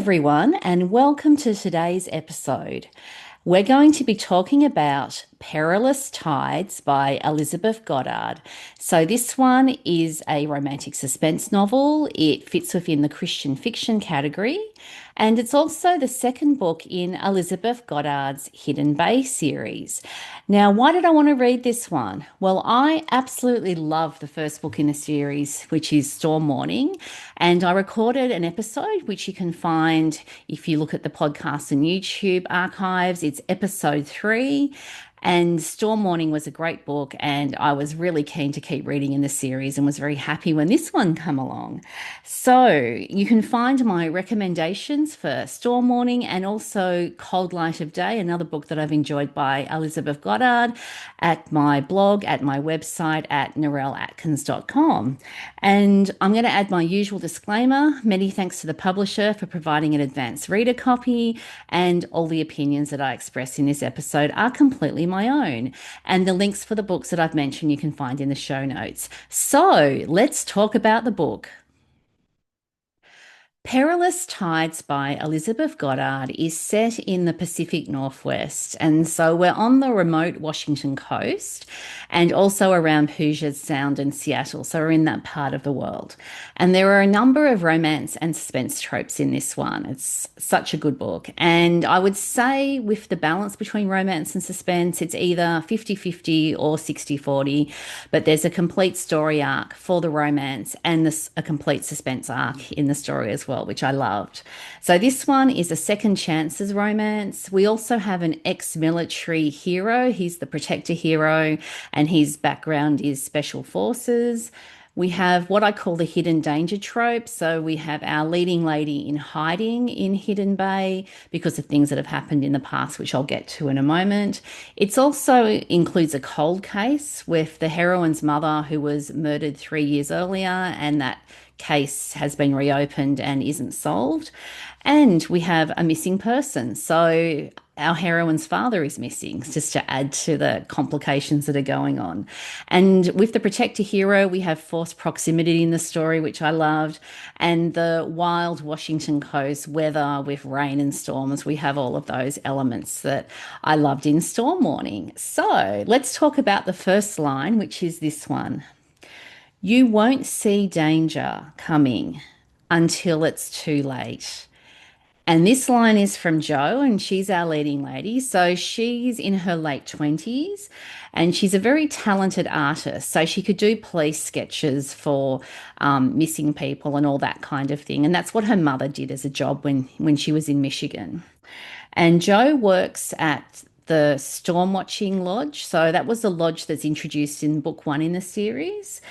everyone, and welcome to today's episode. We're going to be talking about Perilous Tides by Elizabeth Goddard. So, this one is a romantic suspense novel. It fits within the Christian fiction category, and it's also the second book in Elizabeth Goddard's Hidden Bay series. Now, why did I want to read this one? Well, I absolutely love the first book in the series, which is Storm Morning, and I recorded an episode which you can find if you look at the podcast and YouTube archives. It's episode 3. And Storm Morning was a great book, and I was really keen to keep reading in the series and was very happy when this one came along. So you can find my recommendations for Storm Morning and also Cold Light of Day, another book that I've enjoyed by Elizabeth Goddard, at my blog, at my website at narelleatkins.com. And I'm going to add my usual disclaimer. Many thanks to the publisher for providing an advance reader copy, and all the opinions that I express in this episode are completely my own. And the links for the books that I've mentioned you can find in the show notes. So let's talk about the book. Perilous Tides by Elizabeth Goddard is set in the Pacific Northwest. And so we're on the remote Washington coast and also around Puget Sound and Seattle. So we're in that part of the world. And there are a number of romance and suspense tropes in this one. It's such a good book. And I would say with the balance between romance and suspense, it's either 50-50 or 60-40. But there's a complete story arc for the romance and a complete suspense arc in the story as well, which I loved. So this one is a second chances romance. We also have an ex-military hero. He's the protector hero, and his background is special forces. We have what I call the hidden danger trope. So we have our leading lady in hiding in Hidden Bay because of things that have happened in the past, which I'll get to in a moment. It also includes a cold case with the heroine's mother who was murdered 3 years earlier, and that case has been reopened and isn't solved. And we have a missing person. So our heroine's father is missing, just to add to the complications that are going on. And with the protector hero, we have forced proximity in the story, which I loved, and the wild Washington coast weather with rain and storms. We have all of those elements that I loved in Storm Morning. So let's talk about the first line, which is this one. You won't see danger coming until it's too late. And this line is from Jo, and she's our leading lady. So she's in her late 20s, and she's a very talented artist. So she could do police sketches for missing people and all that kind of thing. And that's what her mother did as a job when she was in Michigan. And Jo works at the Storm Watching Lodge. So that was the lodge that's introduced in book 1 in the series.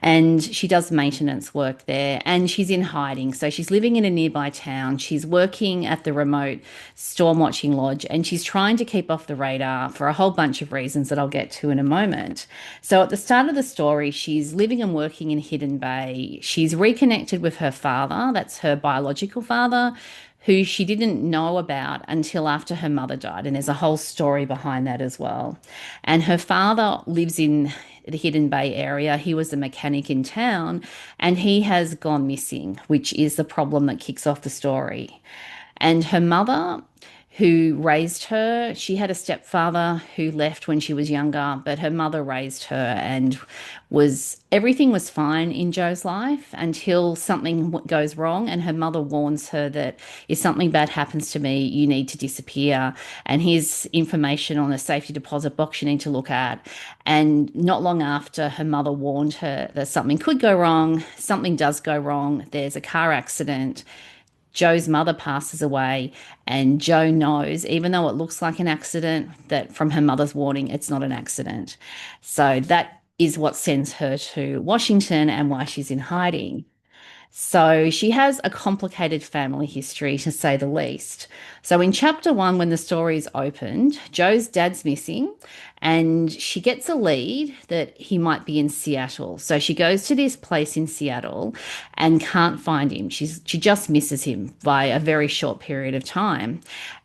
And she does maintenance work there, and she's in hiding. So she's living in a nearby town. She's working at the remote Storm Watching Lodge, and she's trying to keep off the radar for a whole bunch of reasons that I'll get to in a moment. So at the start of the story, she's living and working in Hidden Bay. She's reconnected with her father. That's her biological father, who she didn't know about until after her mother died. And there's a whole story behind that as well. And her father lives in the Hidden Bay area. He was a mechanic in town, and he has gone missing, which is the problem that kicks off the story. And her mother, who raised her, she had a stepfather who left when she was younger, but her mother raised her, and everything was fine in Jo's life until something goes wrong, and her mother warns her that if something bad happens to me, you need to disappear, and here's information on a safety deposit box you need to look at. And not long after, her mother warned her that something could go wrong. Something does go wrong. There's a car accident. Jo's mother passes away, and Jo knows, even though it looks like an accident, that from her mother's warning, it's not an accident. So that is what sends her to Washington and why she's in hiding. So she has a complicated family history, to say the least. So in chapter 1, when the story is opened, Jo's dad's missing, and she gets a lead that he might be in Seattle. So she goes to this place in Seattle and can't find him. She just misses him by a very short period of time.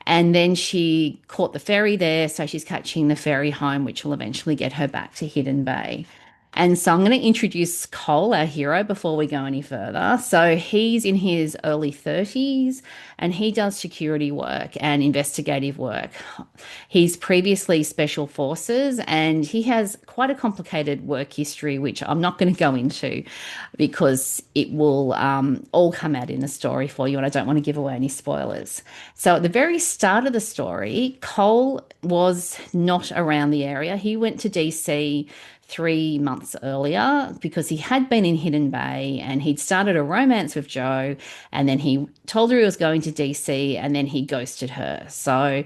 And then she caught the ferry there, so she's catching the ferry home, which will eventually get her back to Hidden Bay. And so I'm going to introduce Cole, our hero, before we go any further. So he's in his early 30s and he does security work and investigative work. He's previously special forces and he has quite a complicated work history, which I'm not going to go into because it will all come out in the story for you. And I don't want to give away any spoilers. So at the very start of the story, Cole was not around the area. He went to DC 3 months earlier because he had been in Hidden Bay and he'd started a romance with Jo, and then he told her he was going to DC and then he ghosted her. So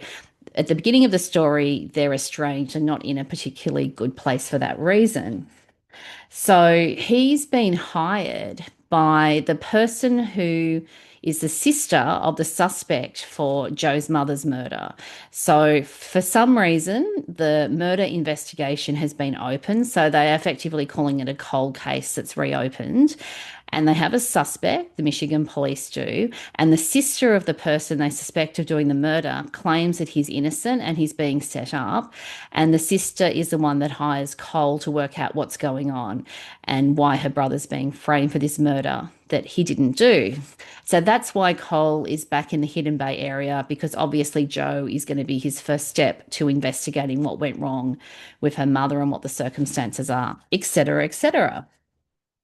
at the beginning of the story, they're estranged and not in a particularly good place for that reason. So he's been hired by the person who is the sister of the suspect for Joe's mother's murder. So for some reason, the murder investigation has been opened. So they are effectively calling it a cold case that's reopened. And they have a suspect, the Michigan police do, and the sister of the person they suspect of doing the murder claims that he's innocent and he's being set up. And the sister is the one that hires Cole to work out what's going on and why her brother's being framed for this murder that he didn't do. So that's why Cole is back in the Hidden Bay area, because obviously Jo is going to be his first step to investigating what went wrong with her mother and what the circumstances are, etc., etc.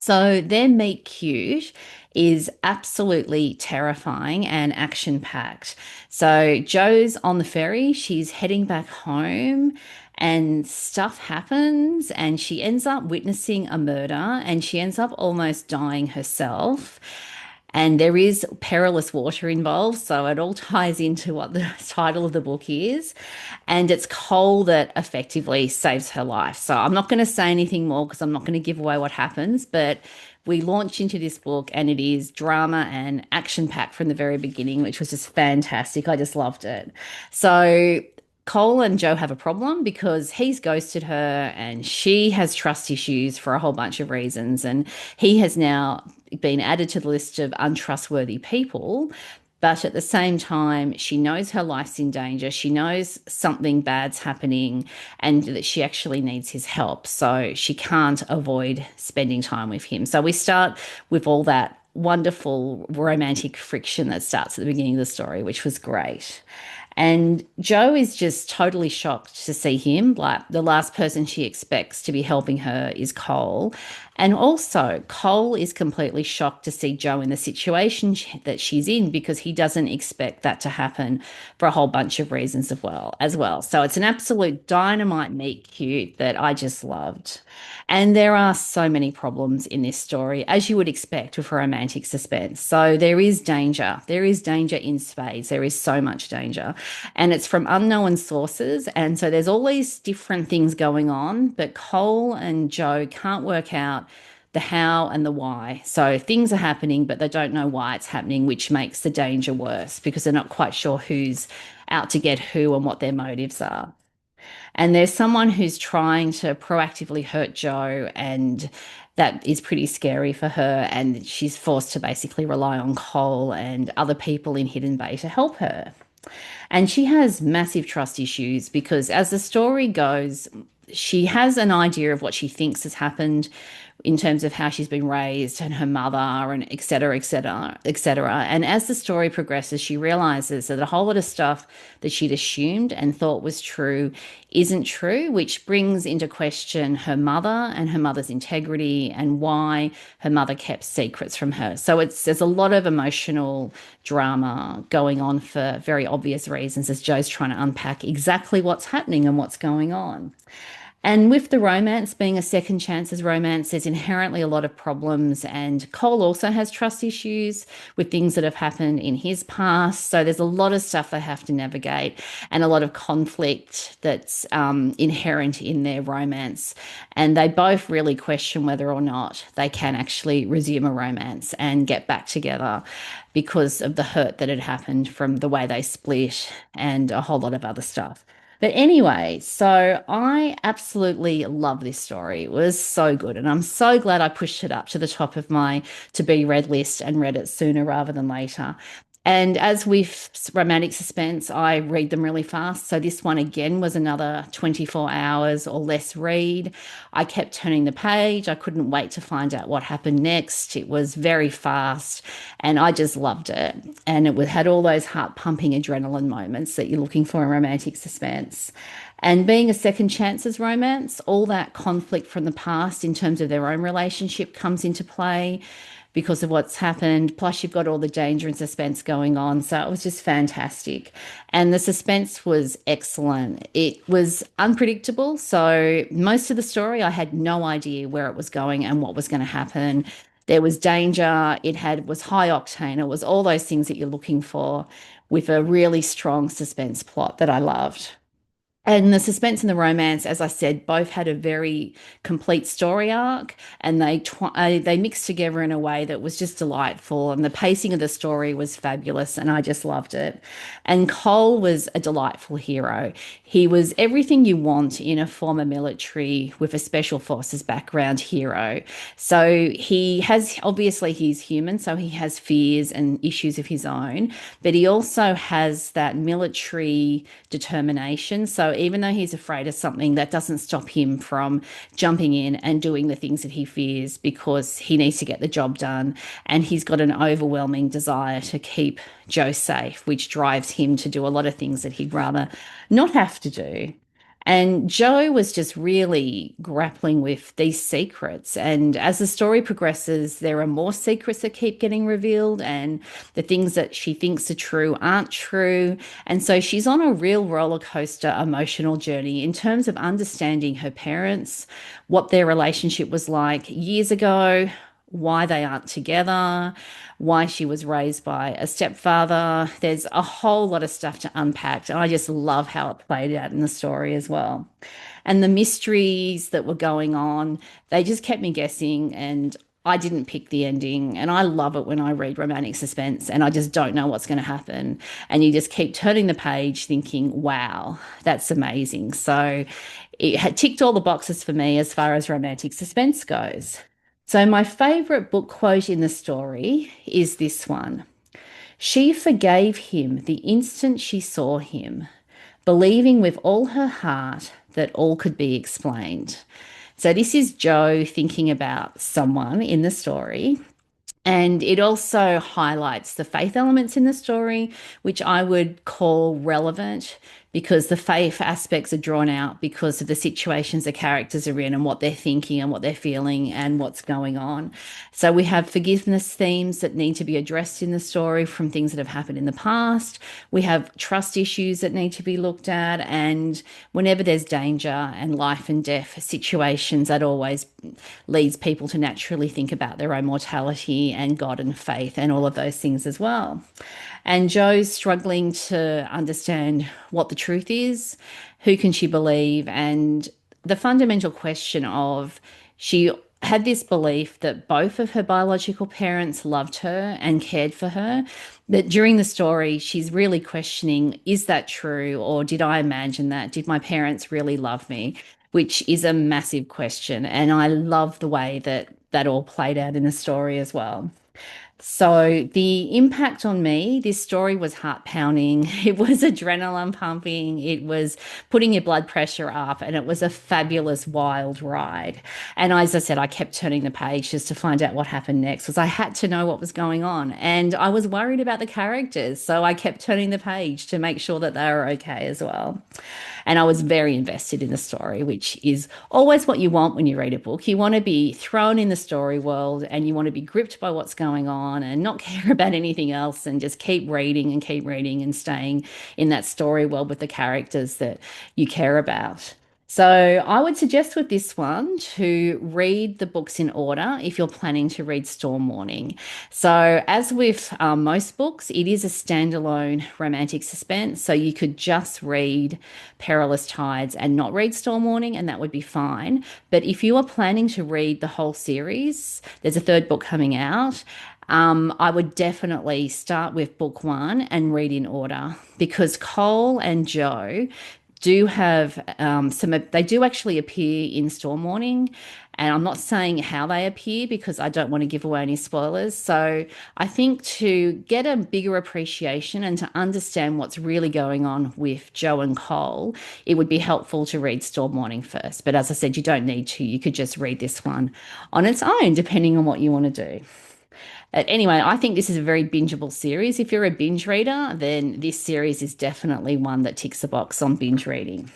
So their meet cute is absolutely terrifying and action packed. So Joe's on the ferry, she's heading back home, and stuff happens, and she ends up witnessing a murder, and she ends up almost dying herself. And there is perilous water involved, so it all ties into what the title of the book is. And it's Cole that effectively saves her life. So I'm not going to say anything more because I'm not going to give away what happens, but we launch into this book and it is drama and action packed from the very beginning, which was just fantastic. I just loved it. So Cole and Jo have a problem because he's ghosted her and she has trust issues for a whole bunch of reasons. And he has now been added to the list of untrustworthy people. But at the same time, she knows her life's in danger. She knows something bad's happening and that she actually needs his help. So she can't avoid spending time with him. So we start with all that wonderful romantic friction that starts at the beginning of the story, which was great. And Jo is just totally shocked to see him. Like the last person she expects to be helping her is Cole. And also, Cole is completely shocked to see Jo in the situation that she's in because he doesn't expect that to happen for a whole bunch of reasons as well. So it's an absolute dynamite meet cute that I just loved. And there are so many problems in this story, as you would expect with a romantic suspense. So there is danger. There is danger in spades. There is so much danger. And it's from unknown sources. And so there's all these different things going on, but Cole and Jo can't work out the how and the why. So things are happening, but they don't know why it's happening, which makes the danger worse because they're not quite sure who's out to get who and what their motives are. And there's someone who's trying to proactively hurt Jo, and that is pretty scary for her. And she's forced to basically rely on Cole and other people in Hidden Bay to help her. And she has massive trust issues because as the story goes, she has an idea of what she thinks has happened in terms of how she's been raised and her mother and et cetera, et cetera, et cetera. And as the story progresses, she realizes that a whole lot of stuff that she'd assumed and thought was true isn't true, which brings into question her mother and her mother's integrity and why her mother kept secrets from her. So there's a lot of emotional drama going on for very obvious reasons as Jo's trying to unpack exactly what's happening and what's going on. And with the romance being a second chances romance, there's inherently a lot of problems. And Cole also has trust issues with things that have happened in his past. So there's a lot of stuff they have to navigate and a lot of conflict that's inherent in their romance. And they both really question whether or not they can actually resume a romance and get back together because of the hurt that had happened from the way they split and a whole lot of other stuff. But anyway, so I absolutely love this story. It was so good. And I'm so glad I pushed it up to the top of my to be read list and read it sooner rather than later. And as with romantic suspense, I read them really fast. So this one again was another 24 hours or less read. I kept turning the page. I couldn't wait to find out what happened next. It was very fast and I just loved it. And had all those heart pumping adrenaline moments that you're looking for in romantic suspense. And being a second chances romance, all that conflict from the past in terms of their own relationship comes into play because of what's happened. Plus, you've got all the danger and suspense going on. So it was just fantastic. And the suspense was excellent. It was unpredictable. So most of the story, I had no idea where it was going and what was going to happen. There was danger. Was high octane. It was all those things that you're looking for with a really strong suspense plot that I loved. And the suspense and the romance, as I said, both had a very complete story arc, and they mixed together in a way that was just delightful. And the pacing of the story was fabulous, and I just loved it. And Cole was a delightful hero. He was everything you want in a former military with a special forces background hero. So he's human, so he has fears and issues of his own, but he also has that military determination. So even though he's afraid of something, that doesn't stop him from jumping in and doing the things that he fears because he needs to get the job done. And he's got an overwhelming desire to keep Joe safe, which drives him to do a lot of things that he'd rather not have to do. And Joe was just really grappling with these secrets. And as the story progresses, there are more secrets that keep getting revealed, and the things that she thinks are true aren't true. And so she's on a real roller coaster emotional journey in terms of understanding her parents, what their relationship was like years ago, why they aren't together, why she was raised by a stepfather. There's a whole lot of stuff to unpack. And I just love how it played out in the story as well. And the mysteries that were going on, they just kept me guessing. And I didn't pick the ending. And I love it when I read romantic suspense and I just don't know what's going to happen. And you just keep turning the page thinking, wow, that's amazing. So it had ticked all the boxes for me as far as romantic suspense goes. So, my favourite book quote in the story is this one. She forgave him the instant she saw him, believing with all her heart that all could be explained. So, this is Joe thinking about someone in the story, and it also highlights the faith elements in the story, which I would call relevant because the faith aspects are drawn out because of the situations the characters are in and what they're thinking and what they're feeling and what's going on. So we have forgiveness themes that need to be addressed in the story from things that have happened in the past. We have trust issues that need to be looked at. And whenever there's danger and life and death situations, that always leads people to naturally think about their own mortality and God and faith and all of those things as well. And Joe's struggling to understand what the truth is, who can she believe, and the fundamental question of she had this belief that both of her biological parents loved her and cared for her. That during the story, she's really questioning, is that true? Or did I imagine that? Did my parents really love me? Which is a massive question. And I love the way that that all played out in the story as well. So the impact on me, this story was heart pounding. It was adrenaline pumping. It was putting your blood pressure up, and it was a fabulous wild ride. And as I said, I kept turning the page just to find out what happened next because I had to know what was going on. And I was worried about the characters. So I kept turning the page to make sure that they were okay as well. And I was very invested in the story, which is always what you want when you read a book. You want to be thrown in the story world and you want to be gripped by what's going on and not care about anything else and just keep reading and staying in that story world with the characters that you care about. So I would suggest with this one to read the books in order if you're planning to read Storm Warning. So as with most books, it is a standalone romantic suspense. So you could just read Perilous Tides and not read Storm Warning, and that would be fine. But if you are planning to read the whole series, there's a third book coming out. I would definitely start with book one and read in order because Cole and Joe do have they do actually appear in Storm Warning, And I'm not saying how they appear because I don't want to give away any spoilers. So I think to get a bigger appreciation and to understand what's really going on with Joe and Cole, it would be helpful to read Storm Warning first. But as I said, you don't need to. You could just read this one on its own, depending on what you want to do. But anyway, I think this is a very bingeable series. If you're a binge reader, then this series is definitely one that ticks the box on binge reading.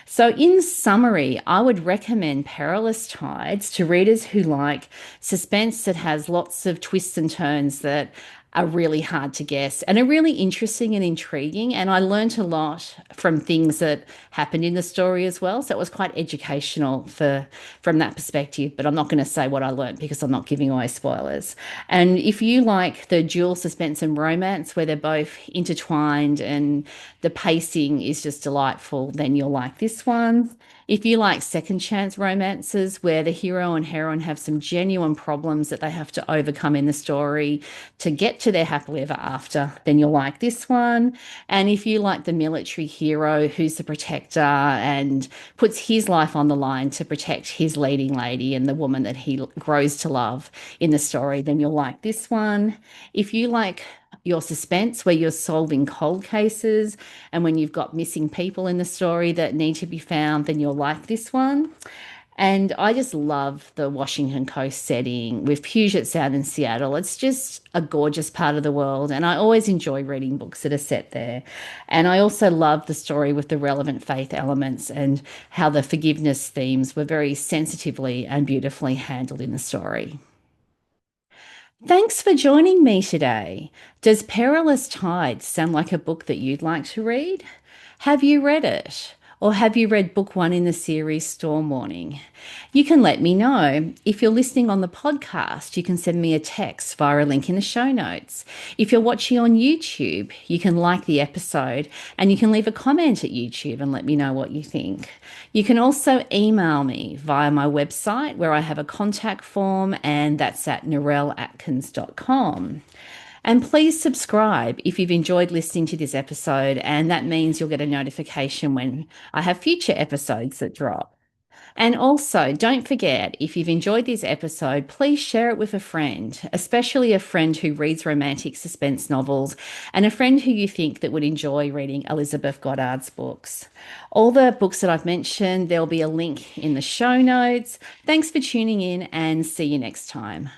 So, in summary, I would recommend Perilous Tides to readers who like suspense that has lots of twists and turns that are really hard to guess and are really interesting and intriguing. And I learnt a lot from things that happened in the story as well. So it was quite educational from that perspective. But I'm not going to say what I learnt because I'm not giving away spoilers. And if you like the dual suspense and romance where they're both intertwined and the pacing is just delightful, then you'll like this one. If you like second chance romances where the hero and heroine have some genuine problems that they have to overcome in the story to get to their happily ever after, then you'll like this one. And if you like the military hero who's the protector and puts his life on the line to protect his leading lady and the woman that he grows to love in the story, then you'll like this one. If you like your suspense where you're solving cold cases and when you've got missing people in the story that need to be found, then you'll like this one. And I just love the Washington Coast setting with Puget Sound and Seattle. It's just a gorgeous part of the world. And I always enjoy reading books that are set there. And I also love the story with the relevant faith elements and how the forgiveness themes were very sensitively and beautifully handled in the story. Thanks for joining me today. Does Perilous Tides sound like a book that you'd like to read? Have you read it? Or have you read book one in the series Storm Warning? You can let me know. If you're listening on the podcast, you can send me a text via a link in the show notes. If you're watching on YouTube, you can like the episode and you can leave a comment at YouTube and let me know what you think. You can also email me via my website where I have a contact form, and that's at narelleatkins.com. And please subscribe if you've enjoyed listening to this episode, and that means you'll get a notification when I have future episodes that drop. And also, don't forget, if you've enjoyed this episode, please share it with a friend, especially a friend who reads romantic suspense novels and a friend who you think that would enjoy reading Elizabeth Goddard's books. All the books that I've mentioned, there'll be a link in the show notes. Thanks for tuning in and see you next time.